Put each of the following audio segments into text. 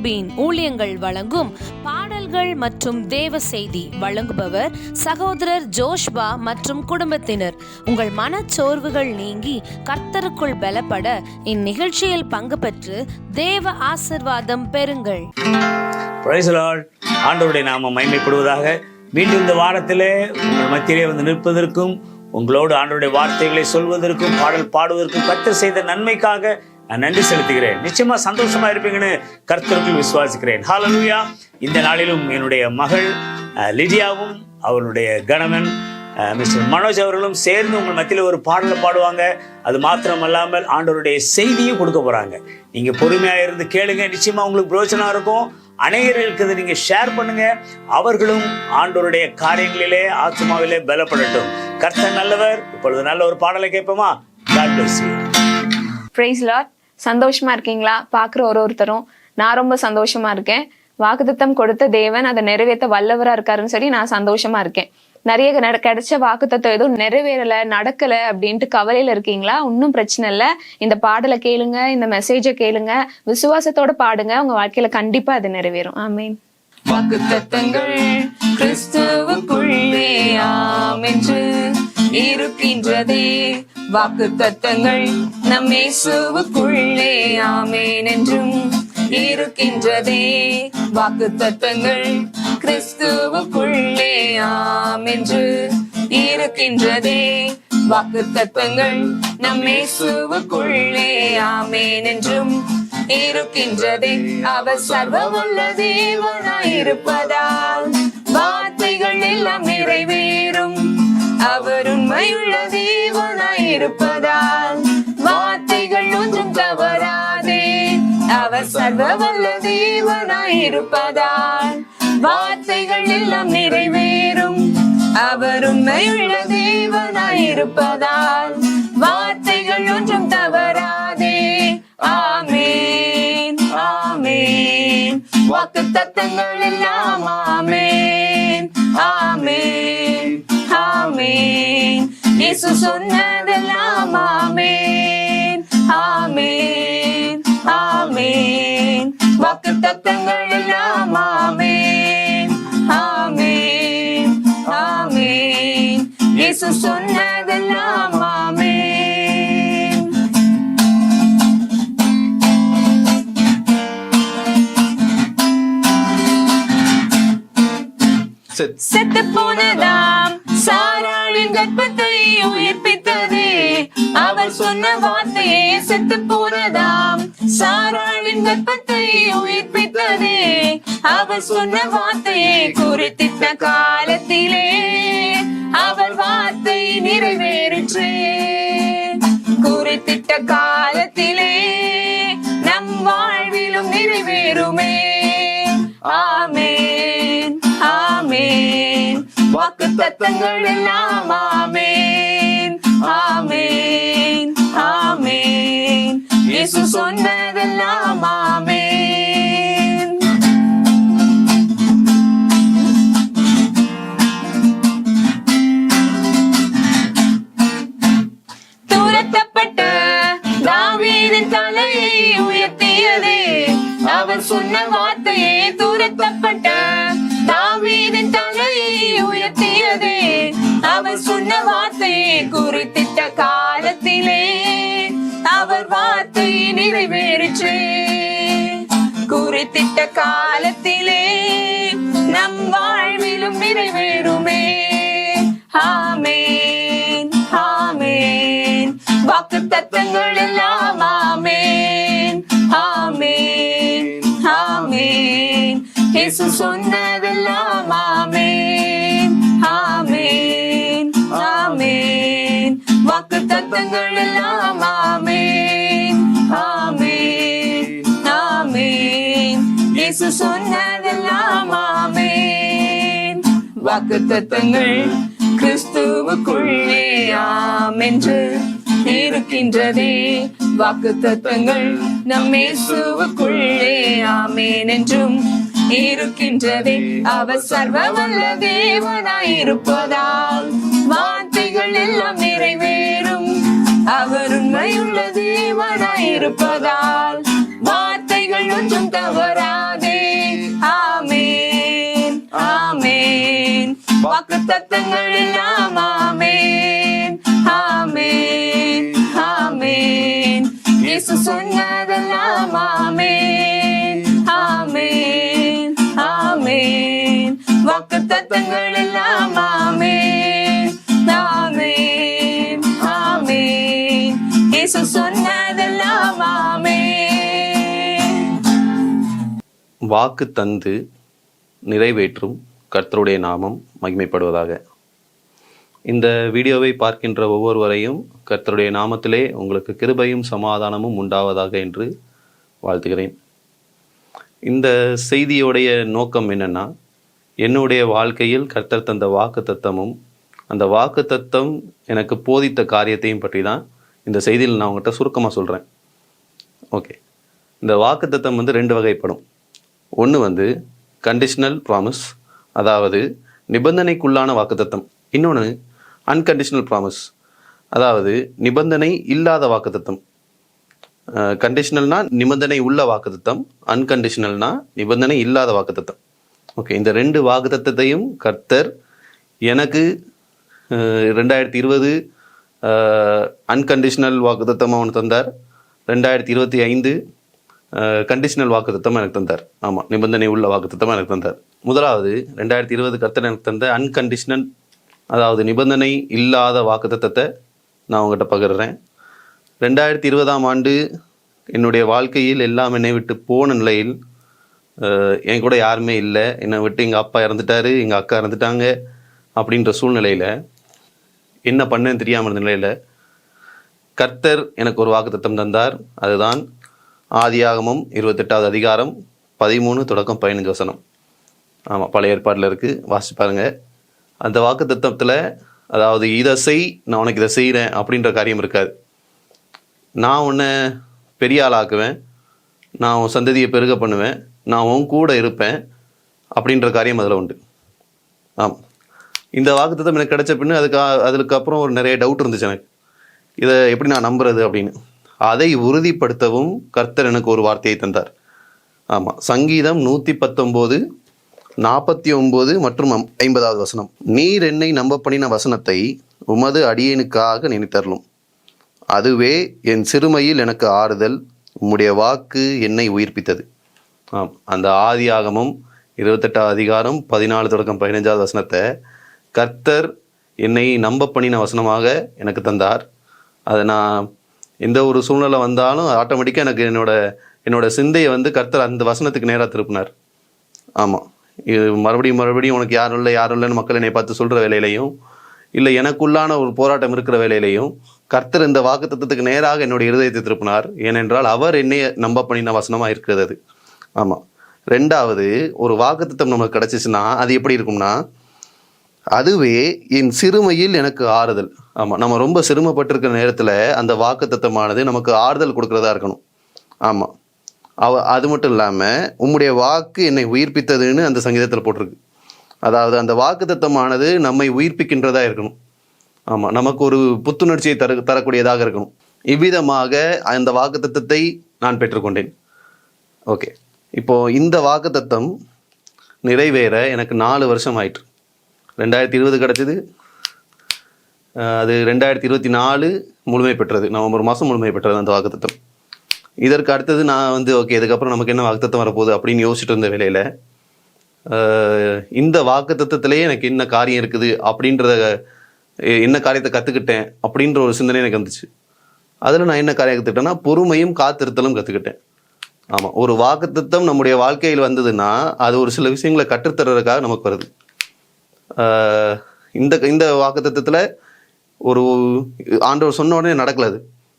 யாக்கோபின் ஊழியங்கள் வழங்கும் பாடல்கள் மற்றும் தேவ செய்தி வழங்குபவர் சகோதரர் ஜோஷ்பா மற்றும் குடும்பத்தினர். உங்கள் மனச்சோர்வுகள் நீங்கி கர்த்தருக்குள் பலப்பட இந்நிகழ்ச்சியில் பங்கு பெற்று தேவ ஆசீர்வாதம் பெறுங்கள். Praise the Lord. ஆண்டவருடைய நாமம் மகிமைப்படுவதாக. மீண்டும் இந்த வாரத்திலே உங்கள் மத்தியிலே வந்து நிற்பதற்கும், உங்களோடு ஆண்டவருடைய வார்த்தைகளை சொல்வதற்கும், பாடல் பாடுவதற்கும் கர்த்தர் செய்த நன்மைக்காக நான் நன்றி செலுத்துகிறேன். நிச்சயமா சந்தோஷமா இருப்பீங்கன்னு கர்த்தருக்குள் விசுவாசிக்கிறேன். ஹல்லேலூயா. இந்த நாளிலும் என்னுடைய மகள் லிடியாவும் அவருடைய கணவன் மிஸ்டர் மனோஜ் அவர்களும் சேர்ந்து உங்கள் மத்தியில் ஒரு பாடலை பாடுவாங்க. அது மாத்திரம் அல்லாமல் ஆண்டவருடைய செய்தியும் கொடுக்க போறாங்க. நீங்க பொறுமையா இருந்து கேளுங்க. நிச்சயமா உங்களுக்கு பிரயோஜனம் இருக்கும். அநேகர்களுக்கு நீங்க ஷேர் பண்ணுங்க. அவர்களும் ஆண்டவருடைய காரியங்களிலே ஆத்துமாவிலே பலப்படட்டும். கர்த்தர் நல்லவர். இப்பொழுது நல்ல ஒரு பாடலை கேட்போமா? God bless you. Praise Lord. சந்தோஷமா இருக்கீங்களா? பாக்குற ஒருத்தரும் நான் ரொம்ப சந்தோஷமா இருக்கேன். வாக்குத்தத்தம் கொடுத்த தேவன் அதை நிறைவேற்ற வல்லவரா இருக்காருன்னு சொல்லி நான் சந்தோஷமா இருக்கேன். நிறைய கிடைச்ச வாக்குத்தத்தம் எதுவும் நிறைவேறல, நடக்கல அப்படின்ட்டு கவலையில இருக்கீங்களா? ஒன்னும் பிரச்சனை இல்ல. இந்த பாடலை கேளுங்க, இந்த மெசேஜை கேளுங்க, விசுவாசத்தோட பாடுங்க. உங்க வாழ்க்கையில கண்டிப்பா அது நிறைவேறும். ஆமீன். வாக்குத்தத்தங்கள் கிறிஸ்துவுக்குள்ளே ஆம் என்று இருக்கின்றதே. வாக்குத்தத்தங்கள் நம் இயேசுவுக்குள்ளே ஆமென் என்றும் இருக்கின்றதே. வாக்குத்தத்தங்கள் கிறிஸ்துவுக்குள்ளே ஆம் என்று இருக்கின்றதே. வாக்குத்தத்தங்கள் நம் இயேசுவுக்குள்ளே ஆமென் என்றும் இருக்கின்றதே. அவர் சர்வவல்ல தேவனாய் இருப்பதால் வார்த்தைகள் எல்லாம் நிறைவேறும். அவர் உண்மையுள்ள தேவனாய் இருப்பதால் வார்த்தைகள் ஒன்றும் தவறாதே. அவர் சர்வவல்ல தேவனாய் இருப்பதால் வார்த்தைகள் எல்லாம் நிறைவேறும். அவர் உண்மையுள்ள தேவனாய் இருப்பதால் வார்த்தைகள் ஒன்றும் தவறாதே. ஆமென், ஆமென். வாக்குத்தத்தங்கள் எல்லாம் ஆமென், ஆமென், ஆமென். இயேசு சொன்னதெல்லாம் ஆமென், ஆமென், ஆமென். வாக்குத்தத்தங்கள் எல்லாம் ஆமென், ஆமென், ஆமென். இயேசு சொன்னதெல்லாம் ஆமென். செத்து போனதாம் சாராளின் கர்ப்பத்தை உயிர்ப்பித்ததே. அவர் சொன்ன வார்த்தையே செத்து போனதாம் சாராளின் கர்ப்பத்தை உயிர்ப்பித்ததே. அவர் சொன்ன வார்த்தையை குறித்திட்ட காலத்திலே அவர் வார்த்தை நிறைவேறிற்றே. குறித்திட்ட காலத்திலே நம் வாழ்விலும் நிறைவேறுமே. ஆமென், ஆமென். வாக்குத்தத்தங்கள் எல்லாம் ஆமென், ஆமென், ஆமென். இயேசு சொன்னதெல்லாம் ஆமென். துரத்தப்பட்ட தாவீதின் தலையை உயர்த்தியதே. அவர் சொன்ன வார்த்தையே துரத்தப்பட்ட தாவீதின் தலையை உயர்த்தியதே. அவர் சொன்ன வார்த்தையை குறித்திட்ட காலத்திலே அவர் வார்த்தை நிறைவேறிற்றே. குறித்திட்ட காலத்திலே நம் வாழ்விலும் நிறைவேறுமே. ஆமென், ஆமென். வாக்குத்தத்தங்கள் எல்லாம் ஆமென், ஆமென், ஆமென். இயேசு சொன்னதெல்லாம் ஆமென், ஆமென், ஆமென். வாக்குத்தத்தங்கள் எல்லாம் ஆமென், ஆமென், ஆமென். இயேசு சொன்னதெல்லாம் ஆமென். வாக்குத்தத்தங்கள் கிறிஸ்துவுக்குள்ளே ஆம் என்று இருக்கின்றதே. வாக்குத்தத்தங்கள் நம் இயேசுவுக்குள்ளே ஆமென் என்றும் இருக்கின்றதே. அவர் சர்வவல்ல தேவனாய் இருப்பதால் வார்த்தைகள் எல்லாம் நிறைவேறும். அவர் உண்மையுள்ள தேவனாய் இருப்பதால் வார்த்தைகள் ஒன்றும் தவறாது. வாக்கு தத்தங்கள் எல்லாம் ஆமென் ஆமென் ஆமென். இயேசு சொன்னதெல்லாம் ஆமென் ஆமென் ஆமென். வாக்கு தத்தங்கள் எல்லாம் ஆமென் ஆமென் ஆமென். இயேசு சொன்னதெல்லாம் ஆமென். வாக்கு தந்து நிறைவேற்றும் கர்த்தருடைய நாமம் மகிமைப்படுவதாக. இந்த வீடியோவை பார்க்கின்ற ஒவ்வொருவரையும் கர்த்தருடைய நாமத்திலே உங்களுக்கு கிருபையும் சமாதானமும் உண்டாவதாக என்று வாழ்த்துகிறேன். இந்த செய்தியோடைய நோக்கம் என்னன்னா, என்னுடைய வாழ்க்கையில் கர்த்தர் தந்த வாக்கு தத்தமும் அந்த வாக்கு தத்தம் எனக்கு போதித்த காரியத்தையும் பற்றி தான் இந்த செய்தியில் நான் உங்கள்கிட்ட சுருக்கமாக சொல்கிறேன். ஓகே, இந்த வாக்கு தத்தம் வந்து 2 வகைப்படும். ஒன்று கண்டிஷனல் ப்ராமிஸ், அதாவது நிபந்தனைக்குள்ளான வாக்குத்தத்தம். இன்னொன்று அன்கண்டிஷனல் ப்ராமிஸ், அதாவது நிபந்தனை இல்லாத வாக்குத்தத்தம். கண்டிஷனல்னா நிபந்தனை உள்ள வாக்குத்தத்தம், அன்கண்டிஷனல்னா நிபந்தனை இல்லாத வாக்குத்தத்தம். ஓகே, இந்த 2 வாக்குத்தத்தத்தையும் கர்த்தர் எனக்கு 2020 அன்கண்டிஷனல் வாக்குத்தத்தமாக ஒன்று தந்தார். 2025 கண்டிஷனல் வாக்குத்தத்தமாக எனக்கு தந்தார். ஆமாம், நிபந்தனை உள்ள வாக்குத்தத்தமாக எனக்கு தந்தார். முதலாவது 2020 கர்த்தர் எனக்கு தந்த அன்கண்டிஷனல், அதாவது நிபந்தனை இல்லாத வாக்குத்தத்தத்தை நான் உங்கள்கிட்ட பகிர்றேன். 2020ஆம் ஆண்டு என்னுடைய வாழ்க்கையில் எல்லாம் என்னை விட்டு போன நிலையில், என் கூட யாருமே இல்லை, என்னை விட்டு எங்கள் அப்பா இறந்துட்டாரு, எங்கள் அக்கா இறந்துட்டாங்க அப்படின்ற சூழ்நிலையில் என்ன பண்ணேன்னு தெரியாமல் இருந்த நிலையில் கர்த்தர் எனக்கு ஒரு வாக்குத்தத்தம் தந்தார். அதுதான் ஆதியாகமம் 28வது அதிகாரம் 13-15 வசனம். ஆமாம், பழைய ஏற்பாட்டில் இருக்குது, வாசிச்சு பாருங்கள். அந்த வாக்குத்தத்தத்தில் அதாவது இதை செய், நான் உனக்கு இதை செய்கிறேன் அப்படின்ற காரியம் இருக்காது. நான் உன்னை பெரிய ஆளாக்குவேன், நான் உன் சந்ததியை பெருக பண்ணுவேன், நான் உன் கூட இருப்பேன் அப்படின்ற காரியம் அதில் உண்டு. ஆமாம், இந்த வாக்குத்தத்தம் எனக்கு கிடைச்ச பின்னு அதுக்கப்புறம் ஒரு நிறைய டவுட் இருந்துச்சு எனக்கு. இதை எப்படி நான் நம்புறது அப்படின்னு. அதை உறுதிப்படுத்தவும் கர்த்தர் எனக்கு ஒரு வார்த்தையை தந்தார். ஆமாம், சங்கீதம் 119, 49 மற்றும் 50வது வசனம். நீர் என்னை நம்ப பண்ணின வசனத்தை உமது அடியேனுக்காக நினைத்தருளும். அதுவே என் சிறுமையில் எனக்கு ஆறுதல். உம்முடைய வாக்கு என்னை உயிர்ப்பித்தது. அந்த ஆதியாகமம் 28வது அதிகாரம் 14-15வது வசனத்தை கர்த்தர் என்னை நம்ப பண்ணின வசனமாக எனக்கு தந்தார். அதை நான் எந்த ஒரு சூழ்நிலை வந்தாலும் ஆட்டோமேட்டிக்காக எனக்கு என்னோட சிந்தையை வந்து கர்த்தர் அந்த வசனத்துக்கு நேராக திருப்பினார். ஆமாம், இது மறுபடியும் உனக்கு யாரும் இல்லைன்னு மக்கள் என்னை பார்த்து சொல்கிற வேலையிலையும், இல்லை எனக்குள்ளான ஒரு போராட்டம் இருக்கிற வேலையிலையும் கர்த்தர் இந்த வாக்குத்தத்தத்துக்கு நேராக என்னுடைய இருதயத்தை திருப்பினார். ஏனென்றால் அவர் என்னை நம்ப பண்ணின வசனமாக இருக்கிறது அது. ஆமாம், 2வது ஒரு வாக்குத்தத்தம் நமக்கு கிடச்சிச்சுன்னா அது எப்படி இருக்கும்னா, அதுவே என் சிறுமையில் எனக்கு ஆறுதல். ஆமாம், நம்ம ரொம்ப சிறுமைப்பட்டிருக்கிற நேரத்தில் அந்த வாக்குத்தத்தமானது நமக்கு ஆறுதல் கொடுக்குறதா இருக்கணும். ஆமாம், அது மட்டும் இல்லாமல் உம்முடைய வாக்கு என்னை உயிர்ப்பித்ததுன்னு அந்த சங்கீதத்தில் போட்டிருக்கு. அதாவது அந்த வாக்குத்தத்தமானது நம்மை உயிர்ப்பிக்கின்றதா இருக்கணும். ஆமாம், நமக்கு ஒரு புத்துணர்ச்சியை தரக்கூடியதாக இருக்கணும். இவ்விதமாக அந்த வாக்குத்தத்தத்தை நான் பெற்றுக்கொண்டேன். ஓகே, இப்போது இந்த வாக்குத்தத்தம் நிறைவேற எனக்கு 4 வருஷம் ஆயிற்று. 2020 கிடச்சிது, அது 2024 முழுமை பெற்றது, நவம்பர் மாதம் முழுமை பெற்றது அந்த வாக்குத்தத்தம். இதற்கு அடுத்தது நான் வந்து ஓகே, இதுக்கப்புறம் நமக்கு என்ன வாக்குத்தத்தம் வரப்போகுது அப்படின்னு யோசிச்சுட்டு இருந்த வேலையில் இந்த வாக்குத்தத்தத்திலேயே எனக்கு என்ன காரியம் இருக்குது அப்படின்றத, என்ன காரியத்தை கற்றுக்கிட்டேன் அப்படின்ற ஒரு சிந்தனை எனக்கு வந்துச்சு. அதில் நான் என்ன காரியம் கற்றுக்கிட்டேன்னா, பொறுமையும் காத்திருத்தலும் கற்றுக்கிட்டேன். ஆமாம், ஒரு வாக்குத்தத்தம் நம்முடைய வாழ்க்கையில் வந்ததுன்னா அது ஒரு சில விஷயங்களை கற்றுத்தர்றதுக்காக நமக்கு வருது. இந்த வாக்குத்தத்தத்தில் ஒரு ஆண்டவர் சொன்ன உடனே நடக்கலாது,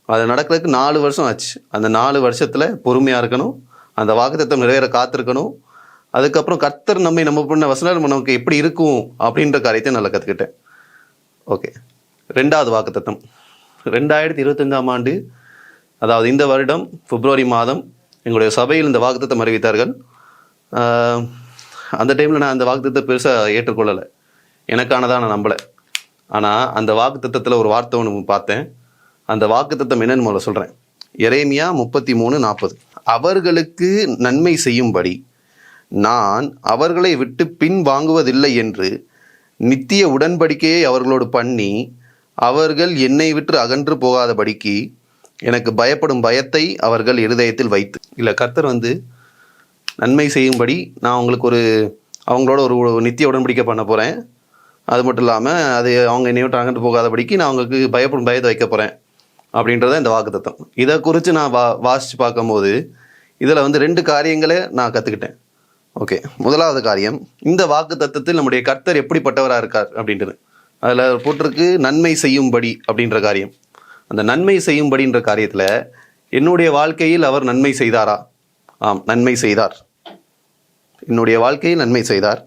அது நடக்கிறதுக்கு 4 வருஷம் ஆச்சு. அந்த 4 வருஷத்தில் பொறுமையாக இருக்கணும், அந்த வாக்குத்தத்தம் நிறைவேற காத்திருக்கணும். அதுக்கப்புறம் கர்த்தர் நம்ப பண்ண வசனம் நமக்கு எப்படி இருக்கும் அப்படின்ற காரியத்தை நல்லா கற்றுக்கிட்டேன். ஓகே, 2வது வாக்குத்தத்தம் 2025ஆம் ஆண்டு, அதாவது இந்த வருடம் பிப்ரவரி மாதம் எங்களுடைய சபையில் இந்த வாக்குத்தத்தம் அறிவித்தார்கள். அந்த டைமில் நான் அந்த வாக்குத்தத்தத்தை பெருசாக ஏற்றுக்கொள்ளலை, எனக்கானதான் நான் நம்பலை. ஆனால் அந்த வாக்குத்தத்தத்தில் ஒரு வார்த்தை ஒன்று பார்த்தேன். அந்த வாக்குத்தத்தம் என்னன்னு முதல்ல சொல்கிறேன். எரேமியா 33:40. அவர்களுக்கு நன்மை செய்யும்படி நான் அவர்களை விட்டு பின் வாங்குவதில்லை என்று நித்திய உடன்படிக்கையை அவர்களோடு பண்ணி அவர்கள் என்னை விட்டு அகன்று போகாதபடிக்கு எனக்கு பயப்படும் பயத்தை அவர்கள் இருதயத்தில் வைத்து. இல்லை, கர்த்தர் வந்து நன்மை செய்யும்படி நான் அவங்களோட ஒரு நித்திய உடன்படிக்கை பண்ண போகிறேன். அது மட்டும் இல்லாமல் அது அவங்க என்னை விட்டு அகன்று போகாதபடிக்கு நான் அவங்களுக்கு பயப்படும் பயத்தை வைக்க போகிறேன் அப்படின்றத இந்த வாக்குத்தத்தம். இதை குறித்து நான் வாசித்து பார்க்கும்போது இதில் வந்து 2 காரியங்களை நான் கற்றுக்கிட்டேன். ஓகே, முதலாவது காரியம், இந்த வாக்குத்தத்தத்தில் நம்முடைய கர்த்தர் எப்படிப்பட்டவராக இருக்கார் அப்படின்றது. அதில் போட்டிருக்கு நன்மை செய்யும்படி அப்படின்ற காரியம். அந்த நன்மை செய்யும்படின்ற காரியத்தில் என்னுடைய வாழ்க்கையில் அவர் நன்மை செய்தாரா? ஆம், நன்மை செய்தார். என்னுடைய வாழ்க்கையில் நன்மை செய்தார்.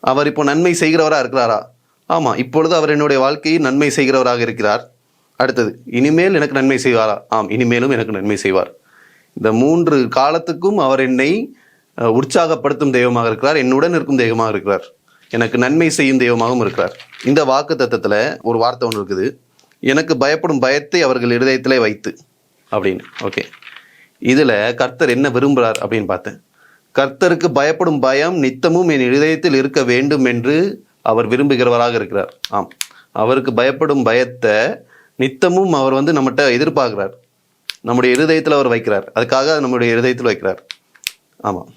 அவர் இப்போ நன்மை செய்கிறவராக இருக்கிறாரா? ஆமாம், இப்பொழுது அவர் என்னுடைய வாழ்க்கையில் நன்மை செய்கிறவராக இருக்கிறார். அடுத்தது, இனிமேல் எனக்கு நன்மை செய்வாரா? ஆம், இனிமேலும் எனக்கு நன்மை செய்வார். இந்த 3 காலத்துக்கும் அவர் என்னை உற்சாகப்படுத்தும் தெய்வமாக இருக்கிறார், என்னுடன் இருக்கும் தெய்வமாக இருக்கிறார், எனக்கு நன்மை செய்யும் தெய்வமாகவும் இருக்கிறார். இந்த வாக்கு தத்தத்தில் ஒரு வார்த்தை ஒன்று இருக்குது, எனக்கு பயப்படும் பயத்தை அவர்கள் இருதயத்திலே வைத்து அப்படின்னு. ஓகே, இதில் கர்த்தர் என்ன விரும்புகிறார் அப்படின்னு பார்த்தேன். கர்த்தருக்கு பயப்படும் பயம் நித்தமும் என் இருதயத்தில் இருக்க வேண்டும் என்று அவர் விரும்புகிறவராக இருக்கிறார். ஆம், அவருக்கு பயப்படும் பயத்தை நித்தமும் அவர் வந்து நம்மகிட்ட எதிர்பார்க்கிறார், நம்முடைய இருதயத்தில் அவர் வைக்கிறார். அதுக்காக நம்முடைய இருதயத்தில் வைக்கிறார். ஆமாம்.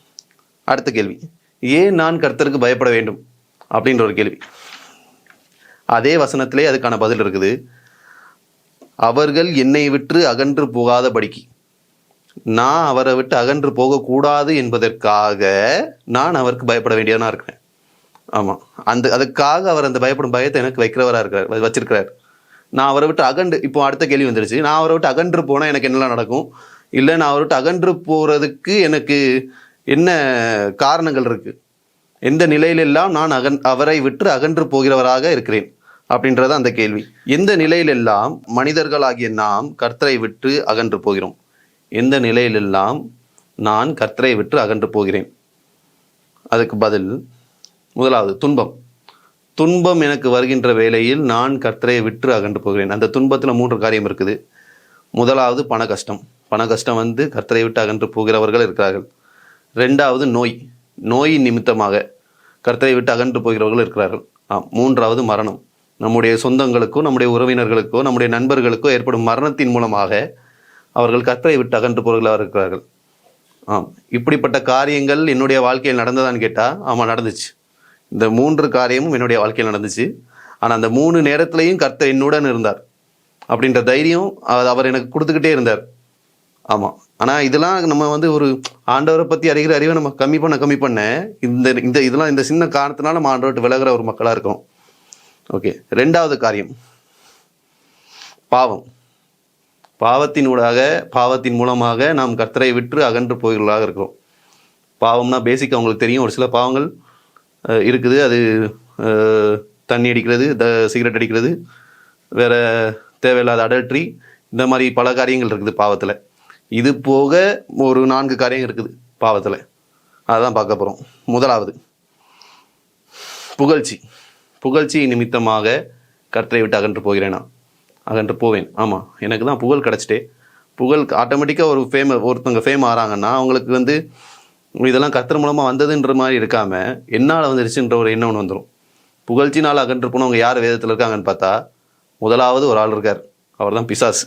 அடுத்த கேள்வி, ஏன் நான் கர்த்தருக்கு பயப்பட வேண்டும் அப்படின்ற ஒரு கேள்வி. அதே வசனத்திலே அதுக்கான பதில் இருக்குது. அவர்கள் என்னை விட்டு அகன்று போகாதபடிக்கு, நான் அவரை விட்டு அகன்று போகக்கூடாது என்பதற்காக நான் அவருக்கு பயப்பட வேண்டியவனாக இருக்கிறேன். ஆமாம், அதுக்காக அவர் அந்த பயப்படும் பயத்தை எனக்கு வைக்கிறவராக இருக்கிறார், வச்சிருக்கிறார். நான் அவரை விட்டு இப்போ அடுத்த கேள்வி வந்துருச்சு, நான் அவரை விட்டு அகன்று போனால் எனக்கு என்னெல்லாம் நடக்கும்? இல்லை, நான் அவரை விட்டு அகன்று போகிறதுக்கு எனக்கு என்ன காரணங்கள் இருக்குது? எந்த நிலையிலெல்லாம் நான் அவரை விட்டு அகன்று போகிறவராக இருக்கிறேன் அப்படின்றது அந்த கேள்வி. எந்த நிலையிலெல்லாம் மனிதர்களாகிய நாம் கர்த்தரை விட்டு அகன்று போகிறோம்? எந்த நிலையிலெல்லாம் நான் கர்த்தரை விட்டு அகன்று போகிறேன்? அதுக்கு பதில், முதலாவது துன்பம் எனக்கு வருகின்ற வேளையில் நான் கர்த்தரை விட்டு அகன்று போகிறேன். அந்த துன்பத்தில் 3 காரியம் இருக்குது. முதலாவது பண கஷ்டம் வந்து கர்த்தரை விட்டு அகன்று போகிறவர்கள் இருக்கிறார்கள். 2வது நோய் நிமித்தமாக கர்த்தரை விட்டு அகன்று போகிறவர்கள் இருக்கிறார்கள். 3வது மரணம். நம்முடைய சொந்தங்களுக்கோ நம்முடைய உறவினர்களுக்கோ நம்முடைய நண்பர்களுக்கோ ஏற்படும் மரணத்தின் மூலமாக அவர்கள் கர்த்தரை விட்டு அகன்று போகிறவர்களாக இருக்கிறார்கள். இப்படிப்பட்ட காரியங்கள் என்னுடைய வாழ்க்கையில் நடந்ததான்னு கேட்டால் ஆமாம், நடந்துச்சு. இந்த 3 காரியமும் என்னுடைய வாழ்க்கையில் நடந்துச்சு. ஆனால் அந்த 3 நேரத்திலையும் கர்த்தர் என்னுடன் இருந்தார் அப்படின்ற தைரியம் அவர் எனக்கு கொடுத்துக்கிட்டே இருந்தார். ஆமாம், ஆனால் இதெல்லாம் நம்ம வந்து ஒரு ஆண்டவரை பற்றி அறிகிற அறிவை நம்ம கம்மி பண்ண இந்த சின்ன காரணத்தினால நம்ம ஆண்டவர்கிட்ட விலகிற ஒரு மக்களாக இருக்கோம். ஓகே, 2வது காரியம் பாவத்தின் மூலமாக நாம் கர்த்தரை விட்டு அகன்று போகிறவர்களாக இருக்கிறோம். பாவம்னா பேசிக் அவங்களுக்கு தெரியும். ஒரு சில பாவங்கள் இருக்குது. அது தண்ணி அடிக்கிறது, சிகரெட் அடிக்கிறது, வேற தேவையில்லாத அடல்ட்ரி, இந்த மாதிரி பல காரியங்கள் இருக்குது பாவத்தில். இது போக ஒரு 4 காரியங்கள் இருக்குது பாவத்தில். அதுதான் பார்க்க போகிறோம். முதலாவது புகழ்ச்சி நிமித்தமாக கர்த்தரை விட்டு அகன்று போவேன். ஆமாம், எனக்கு தான் புகழ் கிடச்சிட்டே. புகழ் ஆட்டோமேட்டிக்காக ஒருத்தவங்க ஃபேம் ஆகிறாங்கன்னா அவங்களுக்கு வந்து இதெல்லாம் கர்த்தர் மூலமாக வந்ததுன்ற மாதிரி இருக்காமல் என்னால் வந்துருச்சுன்ற ஒரு எண்ணம் ஒன்று வந்துடும். புகழ்ச்சினால் அகன்று போனவங்க யார் வேதத்தில் இருக்காங்கன்னு பார்த்தா, முதலாவது ஒரு ஆள் இருக்கார், அவர் தான் பிசாசு.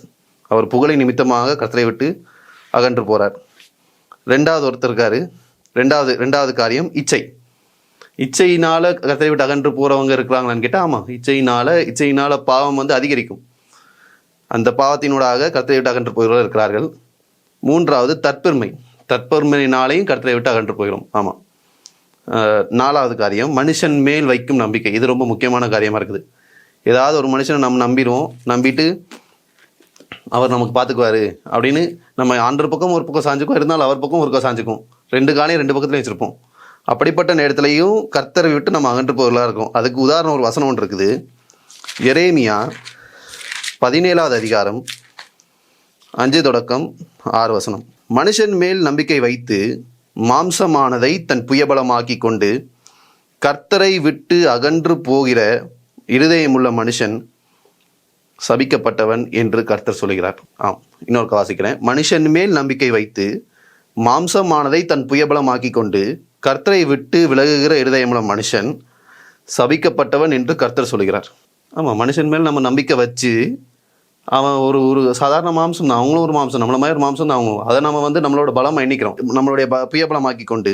அவர் புகழை நிமித்தமாக கர்த்தரை விட்டு அகன்று போகிறார். 2வது ஒருத்தர் இருக்காரு. ரெண்டாவது காரியம் இச்சையினால் கர்த்தரை விட்டு அகன்று போகிறவங்க இருக்கிறாங்களான்னு கேட்டால் ஆமாம், இச்சையினால் பாவம் வந்து அதிகரிக்கும். அந்த பாவத்தினூடாக கர்த்தரை விட்டு அகன்று போகிறவர்கள் இருக்கிறார்கள். 3வது தற்பெருமையினாலையும் கர்த்தரை விட்டு அகன்று போகிறோம். ஆமாம். 4வது காரியம் மனுஷன் மேல் வைக்கும் நம்பிக்கை. இது ரொம்ப முக்கியமான காரியமாக இருக்குது. ஏதாவது ஒரு மனுஷனை நம்ம நம்பிட்டு அவர் நமக்கு பார்த்துக்குவாரு அப்படின்னு நம்ம ஆண்டர் பக்கம் ஒரு பக்கம் சாஞ்சுக்கும், இருந்தாலும் அவர் பக்கம் ஒரு பக்கம் சாஞ்சுக்கும். 2 காலையும் 2 பக்கத்துலையும் வச்சுருப்போம். அப்படிப்பட்ட நேரத்துலையும் கர்த்தரை விட்டு நம்ம அகன்று போகலாம் இருக்கும். அதுக்கு உதாரணம் ஒரு வசனம் ஒன்று இருக்குது. எரேமியா 17வது அதிகாரம் 5-6 வசனம். மனுஷன் மேல் நம்பிக்கை வைத்து மாம்சமானதை தன் புயபலமாக்கி கொண்டு கர்த்தரை விட்டு அகன்று போகிற இருதயமுள்ள மனுஷன் சபிக்கப்பட்டவன் என்று கர்த்தர் சொல்கிறார். இன்னொரு வாசிக்கிறேன். மனுஷன் மேல் நம்பிக்கை வைத்து மாம்சமானதை தன் புயபலமாக்கி கொண்டு கர்த்தரை விட்டு விலகுகிற இருதயமுள்ள மனுஷன் சபிக்கப்பட்டவன் என்று கர்த்தர் சொல்கிறார். ஆமாம், மனுஷன் மேல் நம்ம நம்பிக்கை வச்சு அவன் ஒரு ஒரு சாதாரண மாம்சம் தான், அவங்களும் ஒரு மாம்சம், நம்மள மாதிரி ஒரு மாம்சம் தான் அவங்களும். அதை நம்ம வந்து நம்மளோட பலமாக எண்ணிக்கிறோம், நம்மளுடைய புயபலமாக்கி கொண்டு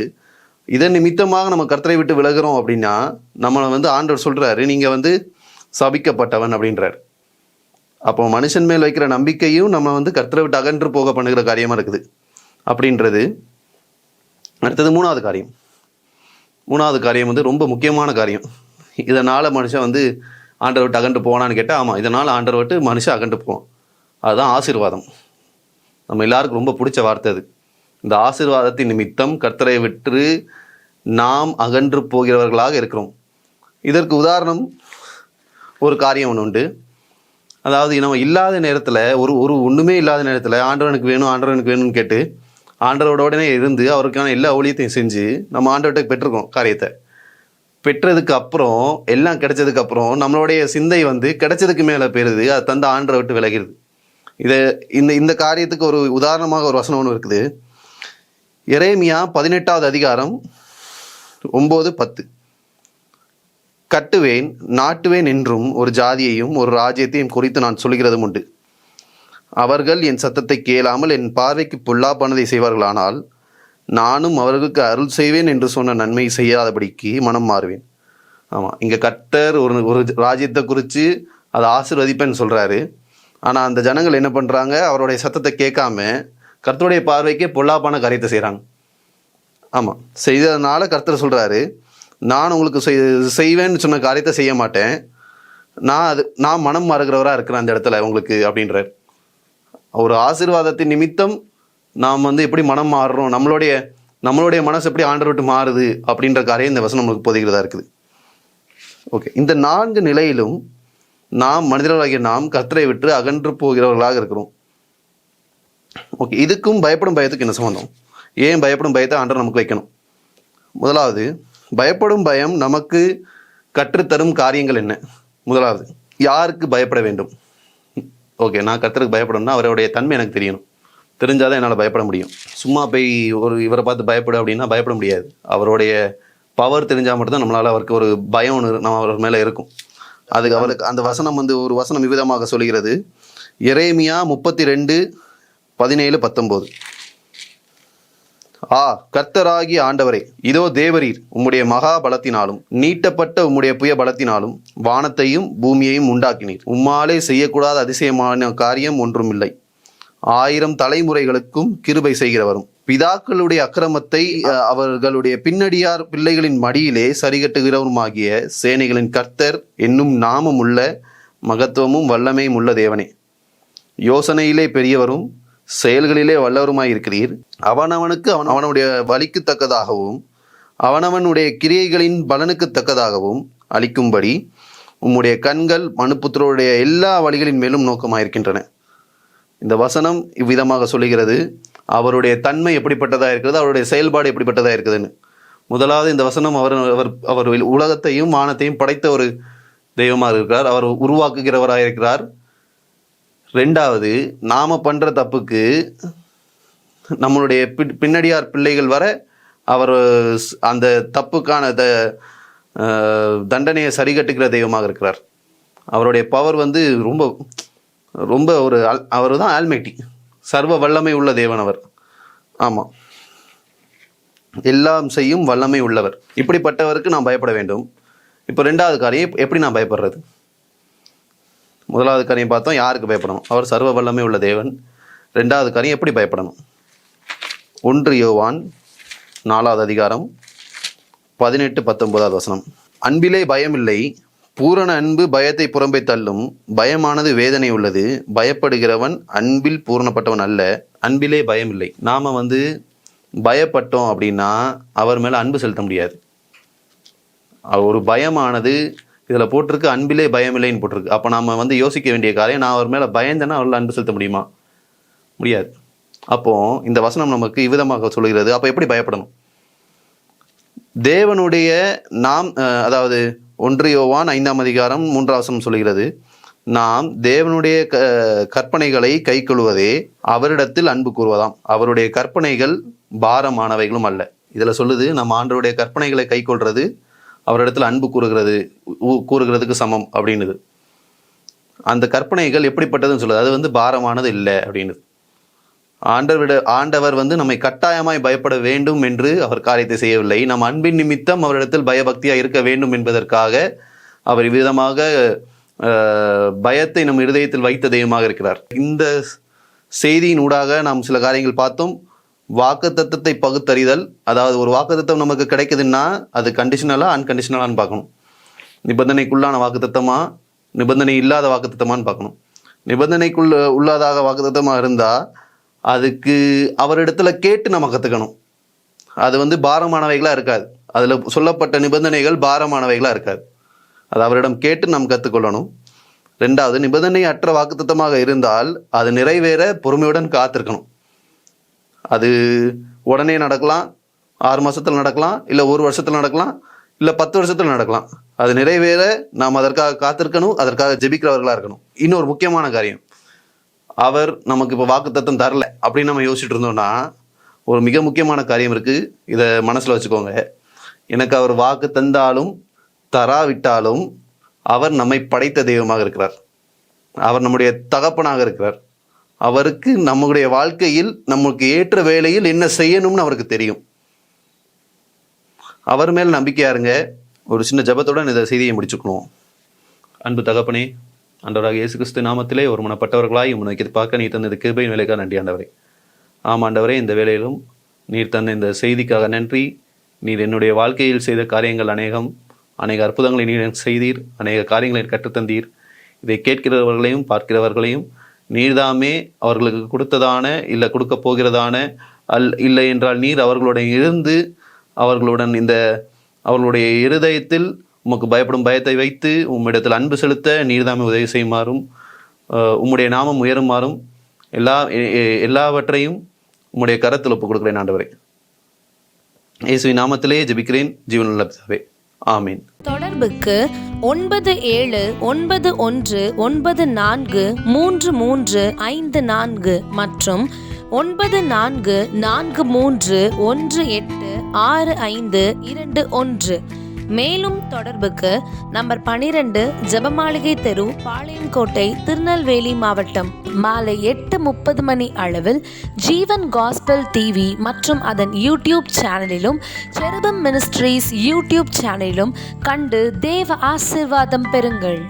இதன் நிமித்தமாக நம்ம கர்த்தரை விட்டு விலகிறோம் அப்படின்னா நம்மளை வந்து ஆண்டவர் சொல்கிறாரு, நீங்கள் வந்து சபிக்கப்பட்டவன் அப்படின்றார். அப்போ மனுஷன் மேல் வைக்கிற நம்பிக்கையும் நம்ம வந்து கர்த்தரை விட்டு அகன்று போக பண்ணுகிற காரியமாக இருக்குது அப்படின்றது. அடுத்தது மூணாவது காரியம் வந்து ரொம்ப முக்கியமான காரியம். இதனால் மனுஷன் வந்து ஆண்டரை விட்டு அகன்று போனான்னு கேட்டால், ஆமாம், இதனால் ஆண்டரை விட்டு மனுஷன் அகன்று போவான். அதுதான் ஆசீர்வாதம். நம்ம எல்லாருக்கும் ரொம்ப பிடிச்ச வார்த்தை அது. இந்த ஆசீர்வாதத்தின் நிமித்தம் கர்த்தரை விட்டு நாம் அகன்று போகிறவர்களாக இருக்கிறோம். இதற்கு உதாரணம் ஒரு காரியம் ஒன்று உண்டு. அதாவது நம்ம இல்லாத நேரத்தில் ஒரு ஒன்றுமே இல்லாத நேரத்தில் ஆண்டவனுக்கு வேணும்னு கேட்டு ஆண்டவரோட உடனே இருந்து அவருக்கான எல்லா ஊழியத்தையும் செஞ்சு நம்ம ஆண்டவர்கிட்ட பெற்றிருக்கோம். காரியத்தை பெற்றதுக்கு அப்புறம், எல்லாம் கிடைச்சதுக்கு அப்புறம் நம்மளுடைய சிந்தை வந்து கிடைச்சதுக்கு மேலே போயிருது, அது தந்த ஆண்டரை விட்டு விலகிடுது. இந்த காரியத்துக்கு ஒரு உதாரணமாக ஒரு வசனம் ஒன்று இருக்குது. எரேமியா 18வது அதிகாரம் 9-10. கட்டுவேன் நாட்டுவேன் என்றும் ஒரு ஜாதியையும் ஒரு ராஜ்யத்தையும் குறித்து நான் சொல்கிறதும் உண்டு. அவர்கள் என் சத்தத்தை கேளாமல் என் பார்வைக்கு பொல்லாப்பானதை செய்வார்களானால் நானும் அவர்களுக்கு அருள் செய்வேன் என்று சொன்ன நன்மை செய்யாதபடிக்கு மனம் மாறுவேன். ஆமாம், இங்கே கர்த்தர் ஒரு ராஜ்யத்தை குறித்து அதை ஆசீர்வதிப்பேன்னு சொல்கிறாரு. ஆனால் அந்த ஜனங்கள் என்ன பண்ணுறாங்க? அவருடைய சத்தத்தை கேட்காம கர்த்தருடைய பார்வைக்கே பொல்லாப்பான காரியத்தை செய்கிறாங்க. ஆமாம், செய்ததுனால கர்த்தர் சொல்கிறாரு, நான் உங்களுக்கு செய்வேன்னு சொன்ன காரியத்தை செய்ய மாட்டேன், நான் மனம் மாறுகிறவராக இருக்கிறேன் அந்த இடத்துல உங்களுக்கு அப்படின்றார். ஒரு ஆசீர்வாதத்தின் நிமித்தம் நாம் வந்து எப்படி மனம் மாறுறோம், நம்மளுடைய மனசு எப்படி ஆண்டவர் விட்டு மாறுது அப்படின்ற காரியம் இந்த வசனம் நம்மளுக்கு போதிக்கிறதா இருக்குது. ஓகே, இந்த 4 நிலையிலும் மனிதர்களாகிய நாம் கர்த்தரை விட்டு அகன்று போகிறவர்களாக இருக்கிறோம். ஓகே, இதுக்கும் பயப்படும் பயத்துக்கு என்ன சம்பந்தம்? ஏன் பயப்படும் பயத்தை ஆண்டவர் நமக்கு வைக்கணும்? முதலாவது, பயப்படும் பயம் நமக்கு கற்றுத்தரும் காரியங்கள் என்ன? முதலாவது, யாருக்கு பயப்பட வேண்டும்? ஓகே, நான் கர்த்தருக்கு பயப்படணும்னா அவருடைய தன்மை எனக்கு தெரியணும். தெரிஞ்சாதான் என்னால் பயப்பட முடியும். சும்மா போய் இவரை பார்த்து பயப்படு அப்படின்னா பயப்பட முடியாது. அவருடைய பவர் தெரிஞ்சால் மட்டும்தான் நம்மளால் அவருக்கு ஒரு பயம் ஒன்று நம்ம அவர் மேலே இருக்கும். அதுக்கு அவருக்கு அந்த வசனம் வந்து ஒரு வசனம் விவிதமாக சொல்கிறது. எரேமியா 32:17-19. கர்த்தராகிய ஆண்டவரே, இதோ தேவரீர் உம்முடைய மகா பலத்தினாலும் நீட்டப்பட்ட உம்முடைய புய பலத்தினாலும் வானத்தையும் பூமியையும் உண்டாக்கினீர். உம்மாலே செய்யக்கூடாத அதிசயமான காரியம் ஒன்றும் இல்லை. 1000 தலைமுறைகளுக்கும் கிருபை செய்கிறவரும் பிதாக்களுடைய அக்கிரமத்தை அவர்களுடைய பின்னடியார் பிள்ளைகளின் மடியிலே சரிகட்டுகிறவருமாகிய சேனைகளின் கர்த்தர் என்னும் நாமம் உள்ள மகத்துவமும் வல்லமையும் உள்ள தேவனே, யோசனையிலே பெரியவரும் செயல்களிலே வல்லவருமாயிருக்கிறீர். அவனவனுக்கு அவனுடைய வலிக்கு தக்கதாகவும் அவனவனுடைய கிரியைகளின் பலனுக்கு தக்கதாகவும் அளிக்கும்படி உம்முடைய கண்கள் மனுப்புத்திரருடைய எல்லா வழிகளின் மேலும் நோக்கமாயிருக்கின்றன. இந்த வசனம் இவ்விதமாக சொல்லுகிறது, அவருடைய தன்மை எப்படிப்பட்டதாக இருக்கிறது, அவருடைய செயல்பாடு எப்படிப்பட்டதாக இருக்குதுன்னு. முதலாவது, இந்த வசனம் அவர் உலகத்தையும் வானத்தையும் படைத்த ஒரு தெய்வமாக இருக்கிறார், அவர் உருவாக்குகிறவராக இருக்கிறார். 2வது, நாம பண்ற தப்புக்கு நம்மளுடைய பின்னடியார் பிள்ளைகள் வர அவர் அந்த தப்புக்கான தண்டனையை சரிகட்டுகிற தெய்வமாக இருக்கிறார். அவருடைய பவர் வந்து ரொம்ப ரொம்ப அவர் தான் ஆல்மைட்டி, சர்வ வல்லமை உள்ள தேவன் அவர். ஆமாம், எல்லாம் செய்யும் வல்லமை உள்ளவர். இப்படிப்பட்டவருக்கு நாம் பயப்பட வேண்டும். இப்போ 2வது காரியம், எப்படி நான் பயப்படுறது? முதலாவது காரியம் பார்த்தோம், யாருக்கு பயப்படணும்? அவர் சர்வ வல்லமை உள்ள தேவன். 2வது காரியம், எப்படி பயப்படணும்? 1 யோவான் 4வது அதிகாரம் 18-19 வசனம். அன்பிலே பயமில்லை, பூரண அன்பு பயத்தை புறம்பே தள்ளும். பயமானது வேதனை உள்ளது, பயப்படுகிறவன் அன்பில் பூரணப்பட்டவன் அல்ல. அன்பிலே பயம் இல்லை. நாம வந்து பயப்பட்டோம் அப்படின்னா அவர் மேல அன்பு செலுத்த முடியாது. ஒரு பயமானது இதில் போட்டிருக்கு, அன்பிலே பயமில்லைன்னு போட்டிருக்கு. அப்போ நம்ம வந்து யோசிக்க வேண்டிய காரியம், நான் அவர் மேலே பயந்தேன்னா அவரால் அன்பு செலுத்த முடியுமா? முடியாது. அப்போ இந்த வசனம் நமக்கு இவ்விதமாக சொல்கிறது. அப்போ எப்படி பயப்படணும்? தேவனுடைய அதாவது 1 யோவான் 5ஆம் அதிகாரம் 3ஆம் வசனம் சொல்கிறது, நாம் தேவனுடைய கற்பனைகளை கைக்கொள்வதே அவரிடத்தில் அன்பு கூறுவதாம். அவருடைய கற்பனைகள் பாரமானவைகளும் அல்ல. இதில் சொல்லுது, நம்ம ஆண்டவருடைய கற்பனைகளை கைக்கொள்றது அவரிடத்துல அன்பு கூறுகிறதுக்கு சமம் அப்படின்னுது. அந்த கற்பனைகள் எப்படிப்பட்டதுன்னு சொல்லுது, அது வந்து பாரமானது இல்லை அப்படின்னுது. ஆண்டவர் வந்து நம்மை கட்டாயமாய் பயப்பட வேண்டும் என்று அவர் காரியத்தை செய்யவில்லை. நம் அன்பின் நிமித்தம் அவரிடத்தில் பயபக்தியாக இருக்க வேண்டும் என்பதற்காக அவர் விதமாக பயத்தை நம் இருதயத்தில் வைத்த தெய்வமாக இருக்கிறார். இந்த செய்தியின் ஊடாக நாம் சில காரியங்கள் பார்த்தோம். வாக்குத்தத்தத்தை பகுத்தறிதல், அதாவது ஒரு வாக்குத்தத்தம் நமக்கு கிடைக்குதுன்னா அது கண்டிஷனலா அன்கண்டிஷனலான்னு பார்க்கணும். நிபந்தனைக்குள்ளான வாக்குத்தத்தமா, நிபந்தனை இல்லாத வாக்குத்தத்தமான்னு பார்க்கணும். உள்ளாதாக வாக்குத்தத்தமாக இருந்தால் அதுக்கு அவரிடத்துல கேட்டு நம்ம கற்றுக்கணும். அது வந்து பாரமானவைகளாக இருக்காது. அதில் சொல்லப்பட்ட நிபந்தனைகள் பாரமானவைகளாக இருக்காது. அது அவரிடம் கேட்டு நாம் கற்றுக்கொள்ளணும். 2வது, நிபந்தனை அற்ற வாக்குத்தத்தமாக இருந்தால் அது நிறைவேற பொறுமையுடன் காத்திருக்கணும். அது உடனே நடக்கலாம், 6 மாதத்தில் நடக்கலாம், இல்லை 1 வருஷத்தில் நடக்கலாம், இல்லை 10 வருஷத்தில் நடக்கலாம். அது நிறைவேற நாம் அதற்காக காத்திருக்கணும், அதற்காக ஜெபிக்கிறவர்களாக இருக்கணும். இன்னொரு முக்கியமான காரியம், அவர் நமக்கு இப்போ வாக்குத்தத்தம் தரல அப்படின்னு நம்ம யோசிச்சுட்டு இருந்தோம்னா ஒரு மிக முக்கியமான காரியம் இருக்குது. இதை மனசில் வச்சுக்கோங்க. எனக்கு அவர் வாக்கு தந்தாலும் தராவிட்டாலும் அவர் நம்மை படைத்த தெய்வமாக இருக்கிறார். அவர் நம்முடைய தகப்பனாக இருக்கிறார். அவருக்கு நம்முடைய வாழ்க்கையில் நமக்கு ஏற்ற வேளையில் என்ன செய்யணும்னு அவருக்கு தெரியும். அவர் மேல் நம்பிக்கையா இருங்க. ஒரு சின்ன ஜெபத்துடன் இந்த செய்தியை முடிச்சுக்கணும். அன்பு தகப்பனே, ஆண்டவராக இயேசு கிறிஸ்து நாமத்திலே ஒரு மனப்பட்டவர்களாய் உம்மை நோக்கி பார்க்க நீர் தந்த கிருபையின் வேலைக்காக நன்றி ஆண்டவரே. ஆமாண்டவரே, இந்த வேளையிலும் நீர் தந்த இந்த செய்திக்காக நன்றி. நீர் என்னுடைய வாழ்க்கையில் செய்த காரியங்கள் அநேக அற்புதங்களை நீர் செய்தீர், அநேக காரியங்களை கற்றுத்தந்தீர். இதை கேட்கிறவர்களையும் பார்க்கிறவர்களையும் நீர்தாமே அவர்களுக்கு கொடுத்ததான இல்லை கொடுக்க போகிறதான இல்லை என்றால் நீர் அவர்களுடன் இருந்து அவர்களுடன் அவர்களுடைய இருதயத்தில் உமக்கு பயப்படும் பயத்தை வைத்து உம்மிடத்தில் அன்பு செலுத்த நீர்தாமே உதவி செய்யுமாறும் உம்முடைய நாமம் உயருமாறும் எல்லாவற்றையும் உம்முடைய கரத்தில் ஒப்புக் கொடுக்கிறேன் ஆண்டவரே. இயேசுவின் நாமத்திலே ஜெபிக்கிறேன் ஜீவனுள்ள பிதாவே, ஆமீன். தொடர்புக்கு 9774933354 மற்றும் 9443186521. மேலும் தொடர்புக்கு நம்பர் 12 ஜெபமாளிகை தெரு, பாளையங்கோட்டை, திருநெல்வேலி மாவட்டம். மாலை 8:30 மணி அளவில் ஜீவன் காஸ்பல் டிவி மற்றும் அதன் யூடியூப் சேனலிலும் செருபம் மினிஸ்ட்ரீஸ் யூடியூப் சேனலிலும் கண்டு தேவ ஆசீர்வாதம் பெறுங்கள்.